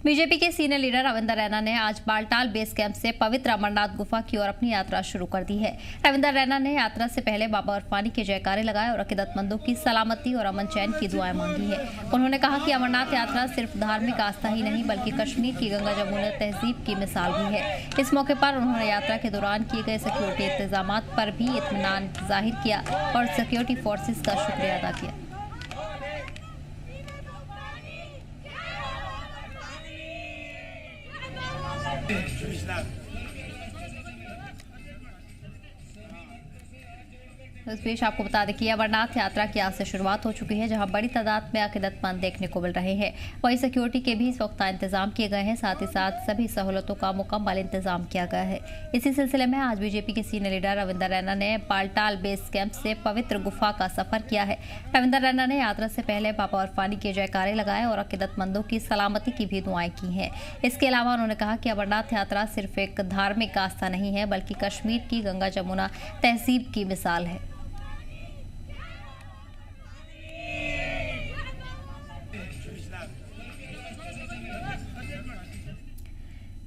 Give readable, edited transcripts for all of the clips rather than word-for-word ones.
BJP के senior leader Ravinder Raina ने आज बालटाल बेस कैंप से पवित्र अमरनाथ गुफा की ओर अपनी यात्रा शुरू कर दी है। रविंदर रैना ने यात्रा से पहले बाबा बर्फानी के जयकारे लगाए और अकीदतमंदों की सलामती और अमन चैन की दुआएं मांगी है। उन्होंने कहा कि अमरनाथ यात्रा सिर्फ धार्मिक आस्था ही नहीं बल्कि कश्मीर की गंगा जमुना तहजीब की मिसाल भी है। इस मौके पर उन्होंने यात्रा के दौरान किए गए सिक्योरिटी इंतजाम पर भी इत्मीनान जाहिर किया और सिक्योरिटी फोर्सेज का शुक्रिया अदा किया। इस बीच आपको बता दें कि अमरनाथ यात्रा की आज से शुरुआत हो चुकी है, जहां बड़ी तादाद में अकीदतमंद देखने को मिल रहे हैं। वहीं सिक्योरिटी के भी पुख्ता इंतजाम किए गए हैं, साथ ही साथ सभी सहूलतों का मुकम्मल इंतजाम किया गया है। इसी सिलसिले में आज बीजेपी के सीनियर लीडर रविंदर रैना ने बालटाल बेस कैंप से पवित्र गुफा का सफर किया है। रविंदर रैना ने यात्रा से पहले बाबा बर्फानी के जयकारे लगाए और अकीदतमंदों की सलामती की भी दुआएं की हैं। इसके अलावा उन्होंने कहा कि अमरनाथ यात्रा सिर्फ एक धार्मिक आस्था नहीं है बल्कि कश्मीर की गंगा जमुना तहजीब की मिसाल है।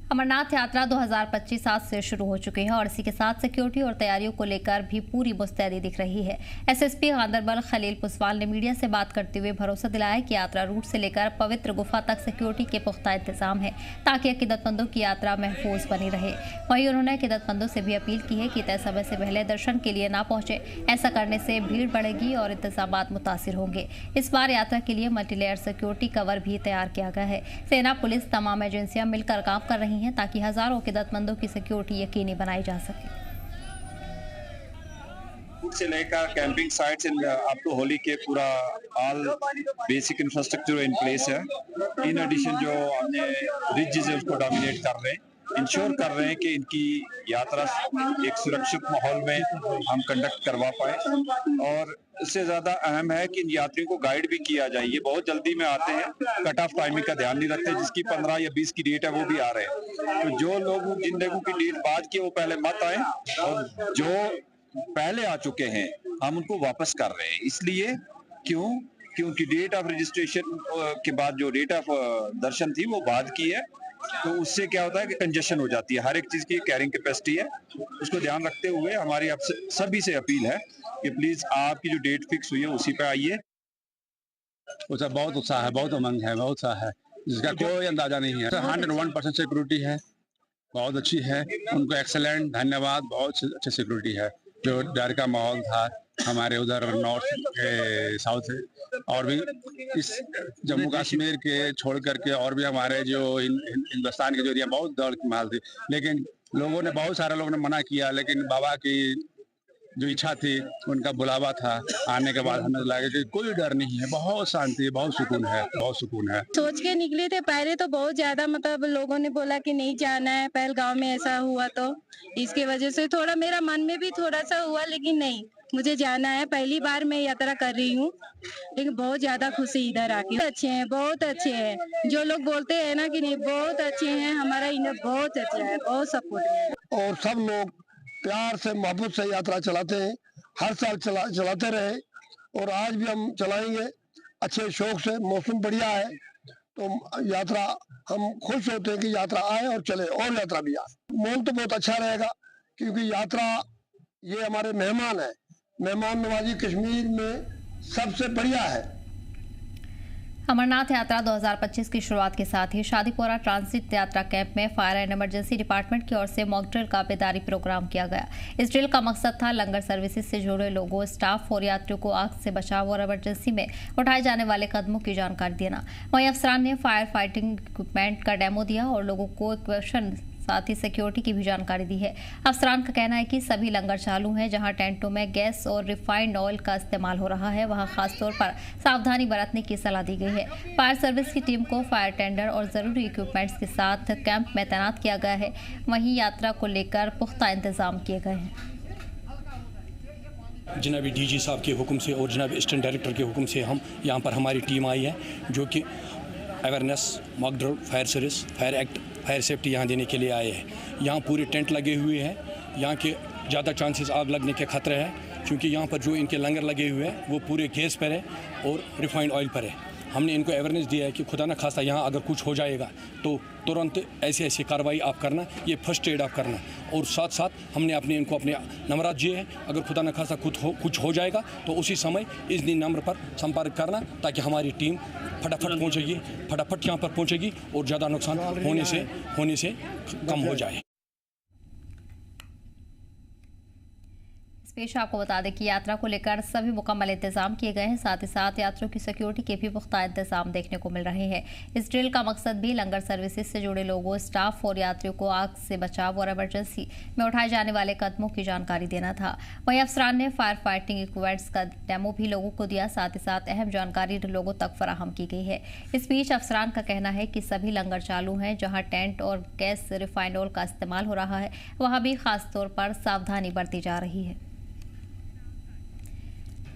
अमरनाथ यात्रा 2025 आज से शुरू हो चुकी है और इसी के साथ सिक्योरिटी और तैयारियों को लेकर भी पूरी मुस्तैदी दिख रही है। एसएसपी गांदरबल खलील पुसवाल ने मीडिया से बात करते हुए भरोसा दिलाया कि यात्रा रूट से लेकर पवित्र गुफा तक सिक्योरिटी के पुख्ता इंतजाम है ताकि अकीदतमंदों की यात्रा महफूज बनी रहे। वहीं उन्होंने अकीदतमंदों से भी अपील की है कि तय समय से पहले दर्शन के लिए ना पहुंचे। ऐसा करने से भीड़ बढ़ेगी और इंतजाम मुतासिर होंगे। इस बार यात्रा के लिए मल्टीलेयर सिक्योरिटी कवर भी तैयार किया गया है। सेना, पुलिस, तमाम एजेंसियां मिलकर काम कर रही हैं ताकि हजारों अकीदतमंदों की सिक्योरिटी यकीनी बनाई जा सके। से लेकर camping sites up to Holi के पूरा all basic infrastructure in place है। इन एडिशन जो हमने रिजेस है उसको डोमिनेट कर रहे हैं, इंश्योर कर रहे हैं कि इनकी यात्रा एक सुरक्षित माहौल में हम कंडक्ट करवा पाए। और इससे ज्यादा अहम है कि इन यात्रियों को गाइड भी किया जाए। ये बहुत जल्दी में आते हैं, कट ऑफ टाइमिंग का ध्यान नहीं रखते। जिसकी 15 या 20 की डेट है वो भी आ रहे हैं। तो जो लोग जिन लोगों की डेट बाद की वो पहले मत आए, और जो पहले आ चुके हैं हम उनको वापस कर रहे हैं। इसलिए क्योंकि डेट ऑफ रजिस्ट्रेशन के बाद जो डेट ऑफ दर्शन थी वो बाद की है, तो उससे क्या होता है कि कंजेशन हो जाती है। हर एक चीज की कैरिंग कैपेसिटी है, उसको ध्यान रखते हुए हमारी आप सभी से अपील है कि प्लीज आपकी जो डेट फिक्स हुई है उसी पे आइए। उसका बहुत उत्साह है, बहुत उमंग है, बहुत उत्साह है, जिसका कोई अंदाजा नहीं है। 101% सिक्योरिटी है, बहुत अच्छी है। उनको एक्सेलेंट धन्यवाद। बहुत अच्छी सिक्योरिटी है। जो डर का माहौल था हमारे उधर नॉर्थ के साउथ से और भी इस जम्मू कश्मीर के छोड़ करके और भी हमारे जो हिंदुस्तान के जो एरिया बहुत डर की माहौल थी, लेकिन लोगों ने बहुत सारे लोगों ने मना किया। लेकिन बाबा की जो इच्छा थी, उनका बुलावा था, आने के बाद हमें लगा कि कोई डर नहीं है, बहुत शांति है, बहुत सुकून है, बहुत सुकून है। सोच के निकले थे पहले तो बहुत ज्यादा, मतलब लोगों ने बोला कि नहीं जाना है, पहलगांव में ऐसा हुआ तो इसकी वजह से थोड़ा मेरा मन में भी थोड़ा सा हुआ, लेकिन नहीं, मुझे जाना है। पहली बार मैं यात्रा कर रही हूँ, लेकिन बहुत ज्यादा खुशी इधर आके। अच्छे हैं, बहुत अच्छे हैं। जो लोग बोलते हैं ना कि नहीं बहुत अच्छे हैं, हमारा इधर बहुत अच्छा है, बहुत सपोर्ट है। और सब लोग प्यार से मोहब्बत से यात्रा चलाते हैं, हर साल चलाते रहे और आज भी हम चलाएंगे अच्छे शौक से। मौसम बढ़िया है तो यात्रा हम खुश होते हैं कि यात्रा आए और चले और यात्रा भी आए। माहौल तो बहुत अच्छा रहेगा क्योंकि यात्रा ये हमारे मेहमान है। मेहमान नवाजी कश्मीर में सबसे बढ़िया है। अमरनाथ यात्रा 2025 की शुरुआत के साथ ही शादीपुरा ट्रांजिट यात्रा कैंप में फायर एंड इमरजेंसी डिपार्टमेंट की ओर से मॉक ड्रिल का बेदारी प्रोग्राम किया गया। इस ड्रिल का मकसद था लंगर सर्विसेज से जुड़े लोगों, स्टाफ और यात्रियों को आग से बचाव और इमरजेंसी में उठाए जाने वाले कदमों की जानकारी देना। वहीं अफसरान ने फायर फाइटिंग इक्विपमेंट का डेमो दिया और लोगों को इक्वेशन साथ ही सिक्योरिटी की भी जानकारी दी है। अफसरान का कहना है कि सभी लंगर चालू हैं। जहां टेंटों में गैस और रिफाइंड ऑयल का इस्तेमाल हो रहा है, वहां खासतौर पर सावधानी बरतने की सलाह दी गई है। फायर सर्विस की टीम को फायर टेंडर और जरूरी इक्विपमेंट्स के साथ कैंप में तैनात किया गया है। वहीं यात्रा को लेकर पुख्ता इंतजाम किए गए हैं। जनाब डीजी साहब के हुक्म से और जनाब असिस्टेंट डायरेक्टर के हुक्म से हम यहाँ पर हमारी टीम आई है, जो कि awareness, mock drill, fire service, fire act, fire safety यहाँ देने के लिए आए हैं। यहाँ पूरे टेंट लगे हुए हैं। यहाँ के ज़्यादा चांसेस आग लगने के खतरे हैं क्योंकि यहाँ पर जो इनके लंगर लगे हुए हैं वो पूरे गैस पर है और रिफाइंड ऑयल पर है। हमने इनको अवेयरनेस दिया है कि खुदा न खास्ता यहाँ अगर कुछ हो जाएगा तो तुरंत ऐसी ऐसी कार्रवाई आप करना, ये फर्स्ट एड आप करना। और साथ साथ हमने इनको अपने नंबरात दिए हैं, अगर खुदा न खास्ता कुछ हो जाएगा तो उसी समय इस नंबर पर संपर्क करना, ताकि हमारी टीम फटाफट यहाँ पर पहुँचेगी और ज़्यादा नुकसान होने से कम हो जाए। पेश आपको बता दें कि यात्रा को लेकर सभी मुकम्मल इंतजाम किए गए हैं। साथ ही साथ यात्रियों की सिक्योरिटी के भी पुख्ता इंतजाम देखने को मिल रहे हैं। इस ड्रिल का मकसद भी लंगर सर्विसेज से जुड़े लोगों, स्टाफ और यात्रियों को आग से बचाव और इमरजेंसी में उठाए जाने वाले कदमों की जानकारी देना था। वहीं अफसरान ने फायर फाइटिंग इक्विपमेंट्स का डेमो भी लोगों को दिया। साथ ही साथ अहम जानकारी लोगों तक फराहम की गई है। इस बीच अफसरान का कहना है कि सभी लंगर चालू हैं। जहाँ टेंट और गैस रिफाइंड ऑयल का इस्तेमाल हो रहा है, वहाँ भी खासतौर पर सावधानी बरती जा रही है।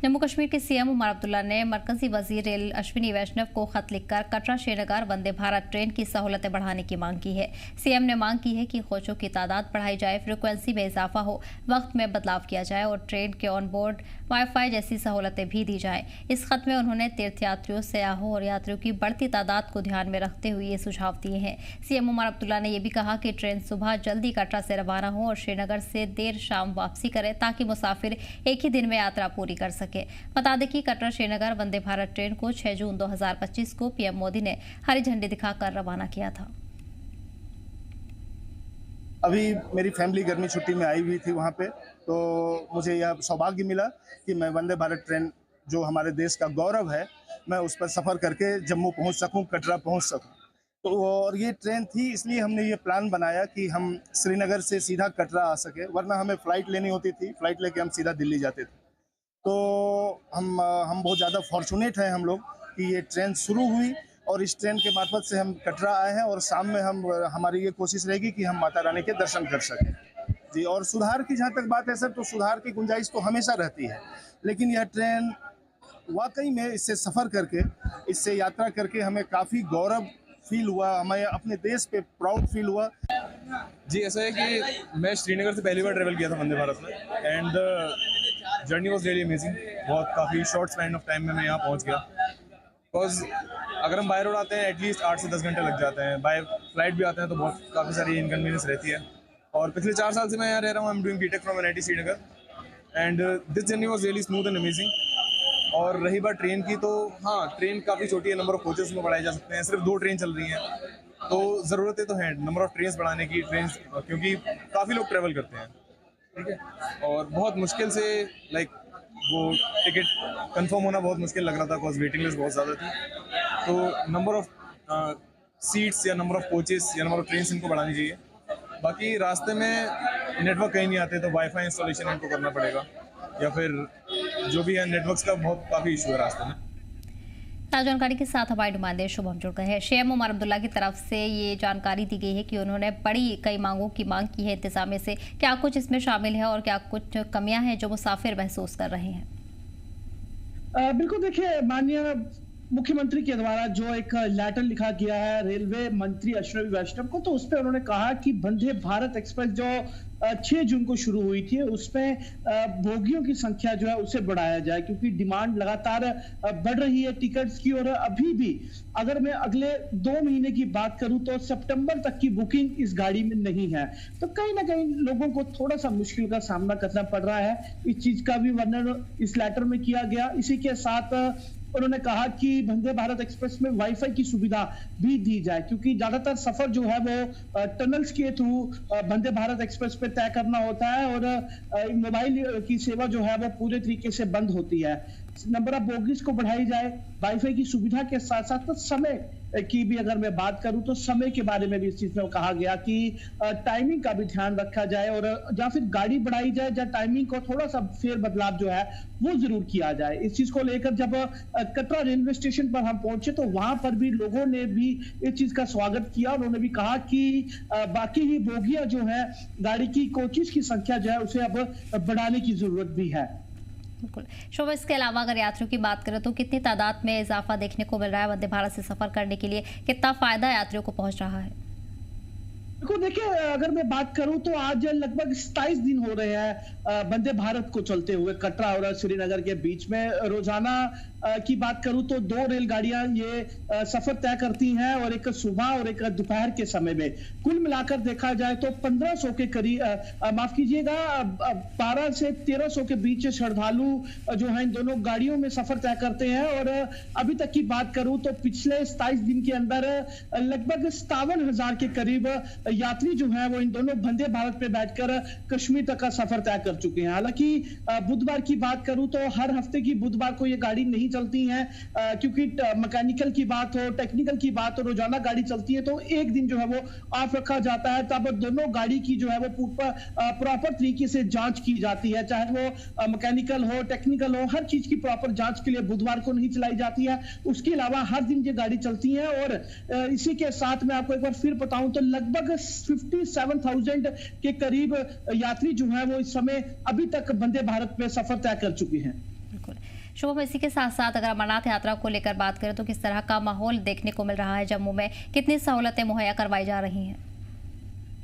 जम्मू कश्मीर के सीएम उमर अब्दुल्ला ने मरकजी वजीर रेल अश्विनी वैष्णव को खत लिखकर कटरा श्रीनगर वंदे भारत ट्रेन की सहूलतें बढ़ाने की मांग की है। सीएम ने मांग की है कि कोचों की तादाद बढ़ाई जाए, फ्रीक्वेंसी में इजाफा हो, वक्त में बदलाव किया जाए और ट्रेन के ऑन बोर्ड वाईफाई जैसी सहूलतें भी दी जाएं। इस खत में उन्होंने तीर्थयात्रियों, सयाहों और यात्रियों की बढ़ती तादाद को ध्यान में रखते हुए ये सुझाव दिए हैं। सीएम उमर अब्दुल्ला ने यह भी कहा कि ट्रेन सुबह जल्दी कटरा से रवाना हो और श्रीनगर से देर शाम वापसी करे, ताकि मुसाफिर एक ही दिन में यात्रा पूरी कर सके। बता दें कि कटरा श्रीनगर वंदे भारत ट्रेन को 6 जून 2025 को पीएम मोदी ने हरी झंडी दिखाकर रवाना किया था। अभी मेरी फैमिली गर्मी छुट्टी में आई हुई थी वहाँ पे, तो मुझे यह सौभाग्य मिला कि मैं वंदे भारत ट्रेन जो हमारे देश का गौरव है, मैं उस पर सफ़र करके जम्मू पहुँच सकूँ, कटरा पहुँच सकूँ। तो और ये ट्रेन थी, इसलिए हमने ये प्लान बनाया कि हम श्रीनगर से सीधा कटरा आ सके, वरना हमें फ़्लाइट लेनी होती थी। फ़्लाइट लेके हम सीधा दिल्ली जाते थे। तो हम बहुत ज़्यादा फॉर्चुनेट हैं हम लोग कि ये ट्रेन शुरू हुई और इस ट्रेन के मार्फत से हम कटरा आए हैं और शाम में हमारी ये कोशिश रहेगी कि हम माता रानी के दर्शन कर सकें जी। और सुधार की जहाँ तक बात है सर, तो सुधार की गुंजाइश तो हमेशा रहती है, लेकिन यह ट्रेन वाकई में इससे सफ़र करके, इससे यात्रा करके हमें काफ़ी गौरव फील हुआ, हमें अपने देश पे प्राउड फील हुआ जी। ऐसा है कि मैं श्रीनगर से पहली बार ट्रैवल किया था वंदे भारत में, and journey was really amazing. बहुत काफ़ी शॉर्ट स्पैन ऑफ टाइम में मैं यहाँ पहुँच गया। बिकॉज अगर हम बाय रोड आते हैं एटलीस्ट 8 से 10 घंटे लग जाते हैं, बाय फ्लाइट भी आते हैं तो बहुत काफ़ी सारी इनकन्वीनियंस रहती है। और पिछले 4 साल से मैं यहाँ रह रहा हूँ। I am doing BTech from NIT Srinagar, and this journey was really smooth and amazing. और रही बात ट्रेन की, तो हाँ, ट्रेन काफ़ी छोटी है, नंबर ऑफ कोचेस में बढ़ाए जा सकते हैं। सिर्फ 2 ट्रेन चल रही हैं, तो ज़रूरतें तो हैं नंबर ऑफ ट्रेन बढ़ाने की, क्योंकि काफ़ी लोग ट्रैवल करते हैं, ठीक है। और बहुत मुश्किल से वो टिकट कंफर्म होना बहुत मुश्किल लग रहा था, बिकॉज वेटिंग लिस्ट बहुत ज़्यादा थी। तो नंबर ऑफ सीट्स या नंबर ऑफ कोचेस या नंबर ऑफ ट्रेन इनको बढ़ानी चाहिए। बाकी रास्ते में नेटवर्क कहीं नहीं आते तो वाईफाई इंस्टॉलेशन इनको करना पड़ेगा, या फिर जो भी है नेटवर्क्स का बहुत काफ़ी इशू है रास्ते में। जानकारी के साथ हमारे नुमाइंदे शुभम जुड़ गए हैं। सीएम उमर अब्दुल्ला की तरफ से ये जानकारी दी गई है कि उन्होंने बड़ी कई मांगों की मांग की है इंतजामिया से। क्या कुछ इसमें शामिल है और क्या कुछ कमियां हैं जो मुसाफिर महसूस कर रहे हैं? बिल्कुल, देखिए, माननीय मुख्यमंत्री के द्वारा जो एक लेटर लिखा गया है रेलवे मंत्री अश्विनी वैष्णव को, तो उस पर उन्होंने कहा कि वंदे भारत एक्सप्रेस जो 6 जून को शुरू हुई थी, उसमें बोगियों की संख्या जो है उसे बढ़ाया जाए, क्योंकि डिमांड लगातार बढ़ रही है टिकट्स की। और अभी भी अगर मैं अगले 2 महीने की बात करूं तो सितंबर तक की बुकिंग इस गाड़ी में नहीं है, तो कहीं ना कहीं लोगों को थोड़ा सा मुश्किल का सामना करना पड़ रहा है। इस चीज का भी वर्णन इस लेटर में किया गया। इसी के साथ उन्होंने कहा कि वंदे भारत एक्सप्रेस में वाईफाई की सुविधा भी दी जाए, क्योंकि ज्यादातर सफर जो है वो टनल्स के थ्रू वंदे भारत एक्सप्रेस पे तय करना होता है और मोबाइल की सेवा जो है वो पूरे तरीके से बंद होती है। नंबर ऑफ बोगीज को बढ़ाई जाए, वाईफाई की सुविधा के साथ साथ समय की भी अगर मैं बात करूं तो समय के बारे में भी इस चीज में कहा गया कि टाइमिंग का भी ध्यान रखा जाए, और या फिर गाड़ी बढ़ाई जाए या टाइमिंग को थोड़ा सा फेर बदलाव जो है वो जरूर किया जाए। इस चीज को लेकर जब कटरा रेलवे स्टेशन पर हम पहुंचे तो वहां पर भी लोगों ने भी इस चीज का स्वागत किया। उन्होंने भी कहा कि बाकी ही बोगियां जो है, गाड़ी की कोचेस की संख्या जो है उसे अब बढ़ाने की जरूरत भी है। बिल्कुल शोभा, इसके अलावा अगर यात्रियों की बात करें तो कितनी तादाद में इजाफा देखने को मिल रहा है? वंदे भारत से सफर करने के लिए कितना फायदा यात्रियों को पहुंच रहा है? देखो देखिए, अगर मैं बात करूं तो आज लगभग 27 दिन हो रहे हैं वंदे भारत को चलते हुए कटरा और श्रीनगर के बीच में। रोजाना की बात करूं तो 2 रेलगाड़ियां ये सफर तय करती हैं, और एक सुबह और एक दोपहर के समय में। कुल मिलाकर देखा जाए तो 1500 के करीब, माफ कीजिएगा, 12 से 1300 के बीच श्रद्धालु जो है इन दोनों गाड़ियों में सफर तय करते हैं। और अभी तक की बात करूं तो पिछले 27 दिन के अंदर लगभग 57,000 के करीब यात्री जो है वो इन दोनों वंदे भारत में बैठकर कश्मीर तक का सफर तय कर चुके हैं। हालांकि बुधवार की बात करूं तो हर हफ्ते की बुधवार को ये गाड़ी नहीं चलती है, क्योंकि मैकेनिकल की बात हो, टेक्निकल की बात हो, रोजाना गाड़ी चलती है तो एक दिन जो है वो ऑफ रखा जाता है। तब दोनों गाड़ी की जो है वो प्रॉपर तरीके से जांच की जाती है, चाहे वो मैकेनिकल हो, टेक्निकल हो, हर चीज की प्रॉपर जांच के लिए बुधवार को नहीं चलाई जाती है। उसके अलावा हर दिन ये गाड़ी चलती है। और इसी के साथ मैं आपको एक बार फिर बताऊं तो लगभग 57,000 के करीब यात्री जो है वो इस समय अभी तक वंदे भारत में सफर तय कर चुके हैं। बिल्कुल शुभम, इसी के साथ साथ अगर अमरनाथ यात्रा को लेकर बात करें तो किस तरह का माहौल देखने को मिल रहा है जम्मू में, कितनी सहूलतें मुहैया करवाई जा रही हैं?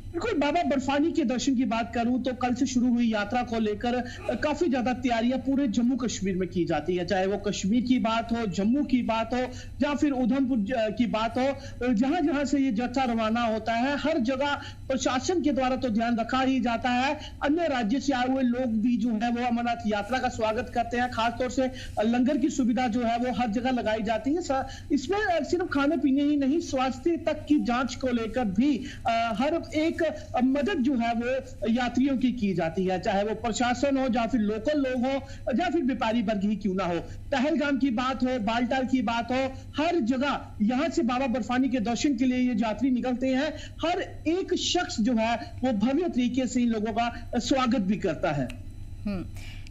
बिल्कुल, बाबा बर्फानी के दर्शन की बात करूं तो कल से शुरू हुई यात्रा को लेकर काफी ज्यादा तैयारियां पूरे जम्मू कश्मीर में की जाती है, चाहे वो कश्मीर की बात हो, जम्मू की बात हो, या फिर उधमपुर की बात हो। जहां जहां से ये जत्था रवाना होता है हर जगह प्रशासन के द्वारा तो ध्यान रखा ही जाता है। अन्य राज्य से आए हुए लोग भी जो है वो अमरनाथ यात्रा का स्वागत करते हैं। खासतौर से लंगर की सुविधा जो है वो हर जगह लगाई जाती है। इसमें सिर्फ खाने पीने ही नहीं, स्वास्थ्य तक की जांच को लेकर भी हर एक मदद जो है वो यात्रियों की जाती है, चाहे वो प्रशासन हो, या फिर लोकल लोग हो, या फिर व्यापारी वर्ग ही क्यों ना हो। पहलगाम की बात हो, बालटाल की बात हो, हर जगह यहां से बाबा बर्फानी के दर्शन के लिए ये यात्री निकलते हैं। हर एक शख्स जो है वो भव्य तरीके से इन लोगों का स्वागत भी करता है।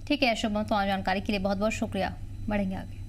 ठीक है शुभम, तो जानकारी के लिए बहुत बहुत शुक्रिया। बढ़ेंगे आगे।